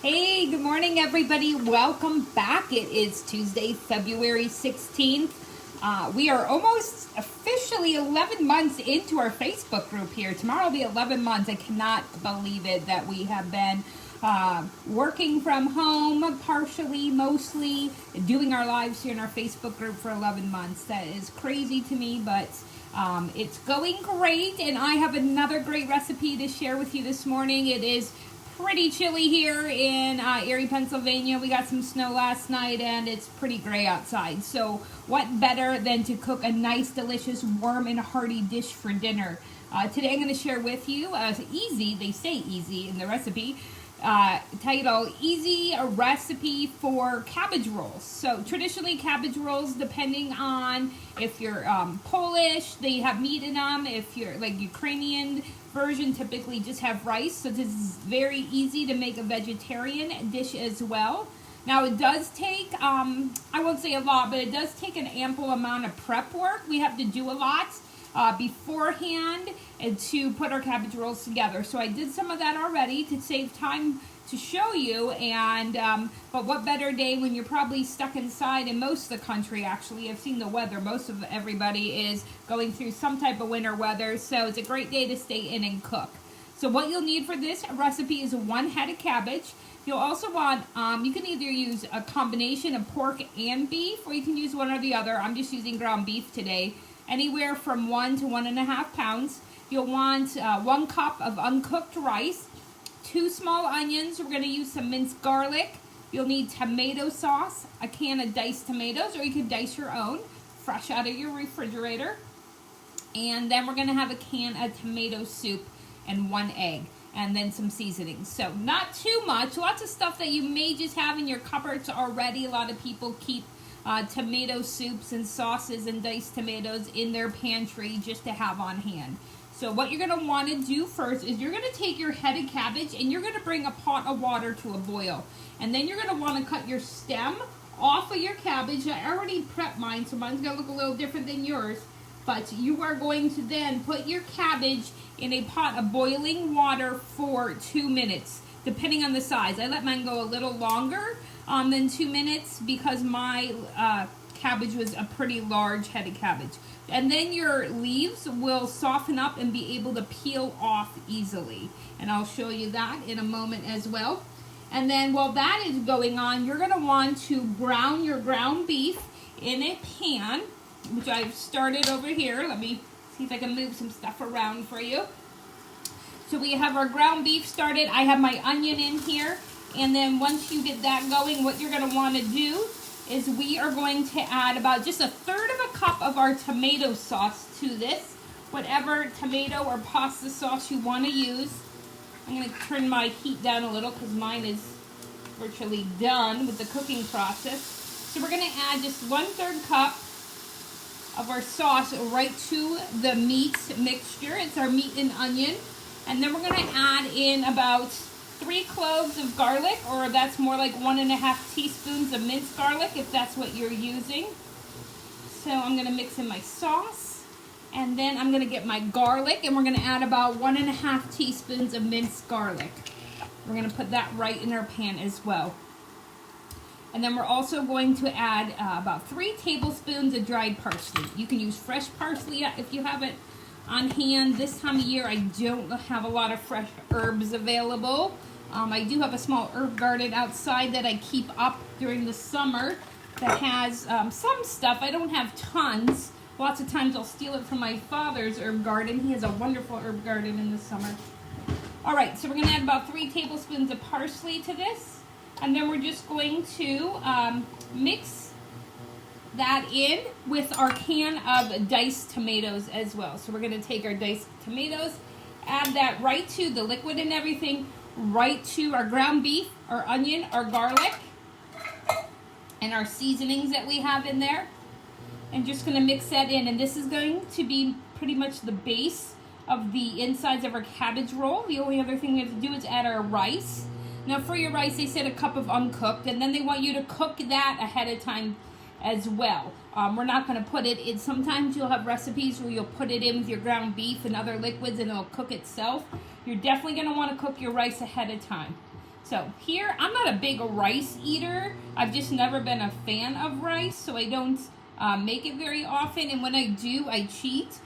Hey, good morning, everybody. Welcome back. It is Tuesday, February 16th. We are almost officially 11 months into our Facebook group here. Tomorrow will be 11 months. I cannot believe it that we have been working from home, partially, mostly, doing our lives here in our Facebook group for 11 months. That is crazy to me, but it's going great, and I have another great recipe to share with you this morning. It is pretty chilly here in Erie, Pennsylvania. We got some snow last night and it's pretty gray outside. So what better than to cook a nice, delicious, warm and hearty dish for dinner? Today I'm going to share with you, easy, they say easy in the recipe, title, Easy Recipe for Cabbage Rolls. So traditionally cabbage rolls, depending on if you're Polish, they have meat in them. If you're like Ukrainian version, typically just have rice. So this is very easy to make a vegetarian dish as well. Now it does take, I won't say a lot, but it does take an ample amount of prep work. We have to do a lot beforehand and to put our cabbage rolls together. So I did some of that already to save time to show you, and but what better day when you're probably stuck inside in most of the country. Actually, I've seen the weather. Most of everybody is going through some type of winter weather, so it's a great day to stay in and cook. So what you'll need for this recipe is 1 head of cabbage. You'll also want, you can either use a combination of pork and beef, or you can use one or the other. I'm just using ground beef today. Anywhere from 1 to 1.5 pounds. You'll want 1 cup of uncooked rice, 2 small onions. We're going to use some minced garlic. You'll need tomato sauce, a can of diced tomatoes, or you can dice your own, fresh out of your refrigerator. And then we're going to have a can of tomato soup and 1 egg, and then some seasonings. So not too much. Lots of stuff that you may just have in your cupboards already. A lot of people keep tomato soups and sauces and diced tomatoes in their pantry just to have on hand. So what you're going to want to do first is you're going to take your head of cabbage and you're going to bring a pot of water to a boil. And then you're going to want to cut your stem off of your cabbage. I already prepped mine, so mine's going to look a little different than yours. But you are going to then put your cabbage in a pot of boiling water for 2 minutes, depending on the size. I let mine go a little longer than 2 minutes because my cabbage was a pretty large head of cabbage. And then your leaves will soften up and be able to peel off easily. And I'll show you that in a moment as well. And then while that is going on, you're going to want to brown your ground beef in a pan, which I've started over here. Let me see if I can move some stuff around for you. So we have our ground beef started. I have my onion in here. And then once you get that going, what you're going to want to do is we are going to add about just 1/3 of a cup of our tomato sauce to this. Whatever tomato or pasta sauce you want to use. I'm going to turn my heat down a little because mine is virtually done with the cooking process. So we're going to add just 1/3 cup of our sauce right to the meat mixture. It's our meat and onion. And then we're going to add in about 3 cloves of garlic, or that's more like 1.5 teaspoons of minced garlic if that's what you're using. So I'm going to mix in my sauce, and then I'm going to get my garlic, and we're going to add about 1.5 teaspoons of minced garlic. We're going to put that right in our pan as well. And then we're also going to add about 3 tablespoons of dried parsley. You can use fresh parsley if you have it on hand. This time of year I don't have a lot of fresh herbs available. I do have a small herb garden outside that I keep up during the summer that has some stuff. I don't have tons. Lots of times I'll steal it from my father's herb garden. He has a wonderful herb garden in the summer. Alright, so we're going to add about 3 tablespoons of parsley to this. And then we're just going to mix that in with our can of diced tomatoes as well. So we're going to take our diced tomatoes, add that right to the liquid and everything, right to our ground beef, our onion, our garlic, and our seasonings that we have in there. And just going to mix that in. And this is going to be pretty much the base of the insides of our cabbage roll. The only other thing we have to do is add our rice. Now for your rice, they said a cup of uncooked, and then they want you to cook that ahead of time as well. We're not going to put it in. Sometimes you'll have recipes where you'll put it in with your ground beef and other liquids and it'll cook itself. You're definitely going to want to cook your rice ahead of time. So here, I'm not a big rice eater. I've just never been a fan of rice, so I don't make it very often. And when I do, I cheat.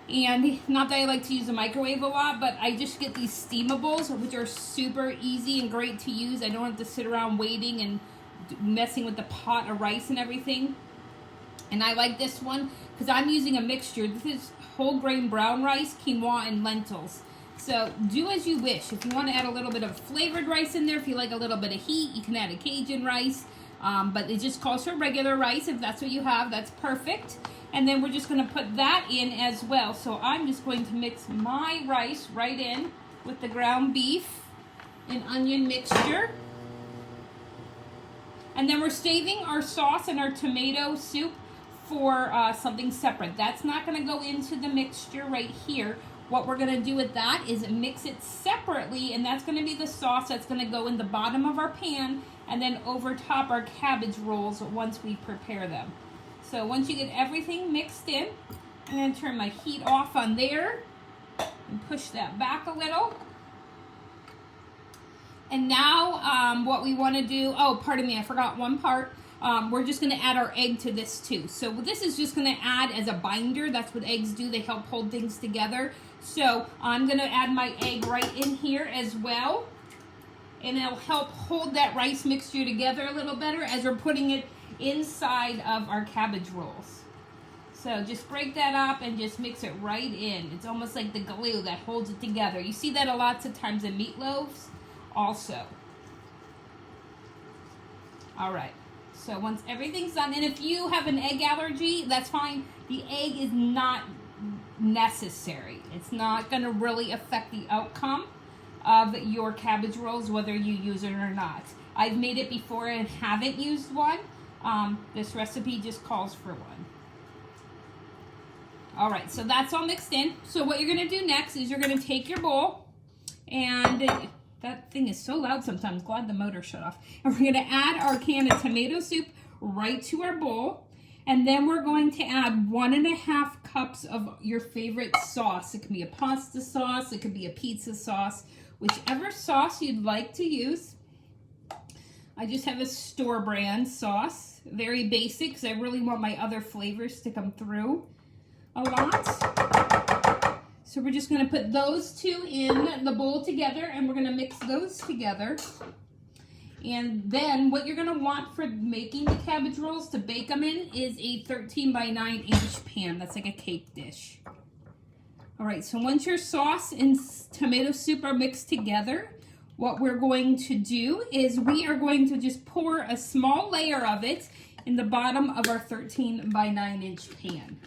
And not that I like to use the microwave a lot, but I just get these steamables, which are super easy and great to use. I don't have to sit around waiting and messing with the pot of rice and everything. And I like this one because I'm using a mixture. This is whole grain brown rice, quinoa, and lentils. So do as you wish. If you want to add a little bit of flavored rice in there, if you like a little bit of heat, you can add a Cajun rice. But it just calls for regular rice. If that's what you have, that's perfect. And then we're just going to put that in as well. So I'm just going to mix my rice right in with the ground beef and onion mixture. And then we're saving our sauce and our tomato soup for something separate. That's not going to go into the mixture right here. What we're going to do with that is mix it separately, and that's going to be the sauce that's going to go in the bottom of our pan and then over top our cabbage rolls once we prepare them. So once you get everything mixed in, I'm going to turn my heat off on there and push that back a little. And now what we want to do, oh, pardon me, I forgot one part. We're just going to add our egg to this too. So this is just going to add as a binder. That's what eggs do. They help hold things together. So I'm going to add my egg right in here as well. And it'll help hold that rice mixture together a little better as we're putting it inside of our cabbage rolls. So just break that up and just mix it right in. It's almost like the glue that holds it together. You see that a lot of times in meatloaves also. All right. So once everything's done, and if you have an egg allergy, that's fine. The egg is not necessary. It's not going to really affect the outcome of your cabbage rolls, whether you use it or not. I've made it before and haven't used one. This recipe just calls for one. All right, so that's all mixed in. So what you're going to do next is you're going to take your bowl, and that thing is so loud sometimes. Glad the motor shut off. And we're going to add our can of tomato soup right to our bowl. And then we're going to add 1.5 cups of your favorite sauce. It can be a pasta sauce. It could be a pizza sauce. Whichever sauce you'd like to use. I just have a store brand sauce. Very basic because I really want my other flavors to come through a lot. So we're just going to put those two in the bowl together, and we're going to mix those together. And then what you're going to want for making the cabbage rolls to bake them in is a 13 by 9 inch pan. That's like a cake dish. All right, so once your sauce and tomato soup are mixed together, what we're going to do is we are going to just pour a small layer of it in the bottom of our 13 by 9 inch pan.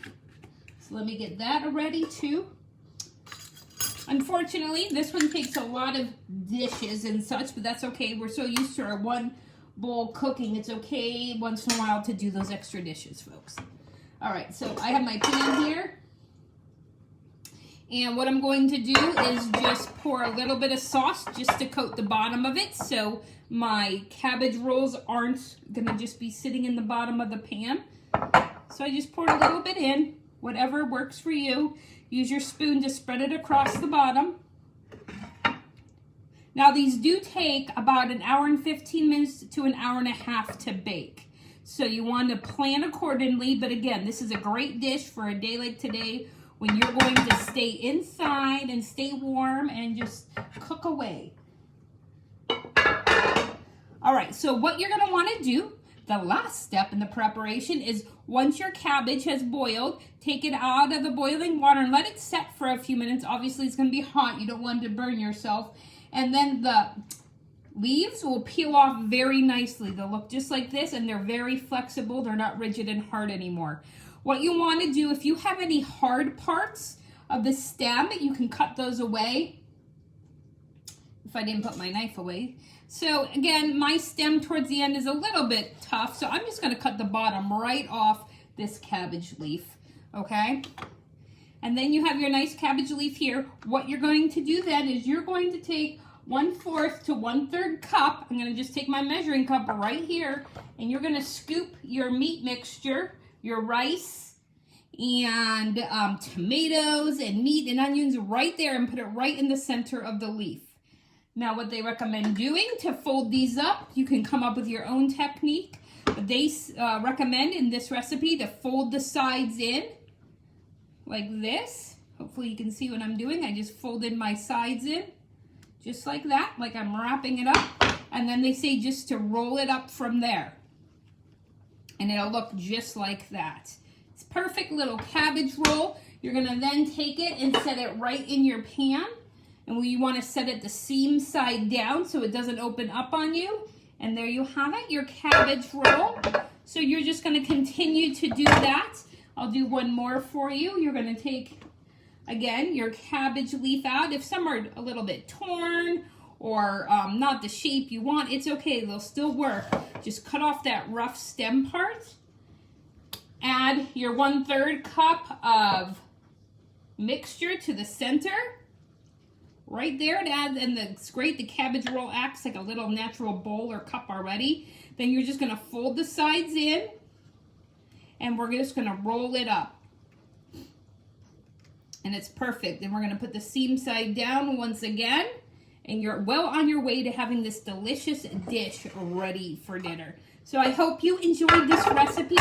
So let me get that ready too. Unfortunately, this one takes a lot of dishes and such, but that's okay. We're so used to our one bowl cooking. It's okay once in a while to do those extra dishes, folks. All right, so I have my pan here. And what I'm going to do is just pour a little bit of sauce just to coat the bottom of it. So my cabbage rolls aren't going to just be sitting in the bottom of the pan. So I just poured a little bit in, whatever works for you. Use your spoon to spread it across the bottom. Now these do take about 1 hour and 15 minutes to 1.5 hours to bake. So you want to plan accordingly, but again, this is a great dish for a day like today when you're going to stay inside and stay warm and just cook away. All right, so what you're going to want to do, the last step in the preparation is once your cabbage has boiled, take it out of the boiling water and let it set for a few minutes. Obviously, it's going to be hot. You don't want to burn yourself. And then the leaves will peel off very nicely. They'll look just like this, and they're very flexible. They're not rigid and hard anymore. What you want to do, if you have any hard parts of the stem, you can cut those away. If I didn't put my knife away. So again, my stem towards the end is a little bit tough, so I'm just going to cut the bottom right off this cabbage leaf, okay? And then you have your nice cabbage leaf here. What you're going to do then is you're going to take 1/4 to 1/3 cup. I'm going to just take my measuring cup right here, and you're going to scoop your meat mixture, your rice, and tomatoes and meat and onions right there and put it right in the center of the leaf. Now what they recommend doing to fold these up, you can come up with your own technique, but they recommend in this recipe to fold the sides in like this. Hopefully you can see what I'm doing. I just folded my sides in just like that, like I'm wrapping it up. And then they say just to roll it up from there. And it'll look just like that. It's a perfect little cabbage roll. You're gonna then take it and set it right in your pan. And you wanna set it the seam side down so it doesn't open up on you. And there you have it, your cabbage roll. So you're just gonna continue to do that. I'll do one more for you. You're gonna take, again, your cabbage leaf out. If some are a little bit torn or not the shape you want, it's okay, they'll still work. Just cut off that rough stem part. Add your 1/3 cup of mixture to the center. Right there to add, and it's great, the cabbage roll acts like a little natural bowl or cup already. Then you're just gonna fold the sides in, and we're just gonna roll it up. And it's perfect. Then we're gonna put the seam side down once again, and you're well on your way to having this delicious dish ready for dinner. So I hope you enjoyed this recipe.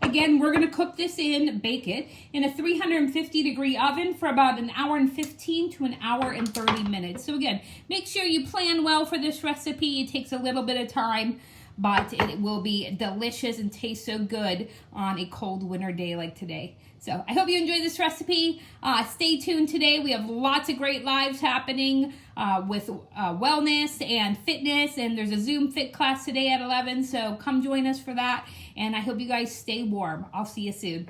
Again, we're gonna cook this bake it in a 350-degree oven for about an hour and 15 to an hour and 30 minutes. So again, make sure you plan well for this recipe. It takes a little bit of time, but it will be delicious and taste so good on a cold winter day like today. So I hope you enjoyed this recipe. Stay tuned today. We have lots of great lives happening with wellness and fitness, and there's a Zoom Fit class today at 11, so come join us for that, and I hope you guys stay warm. I'll see you soon.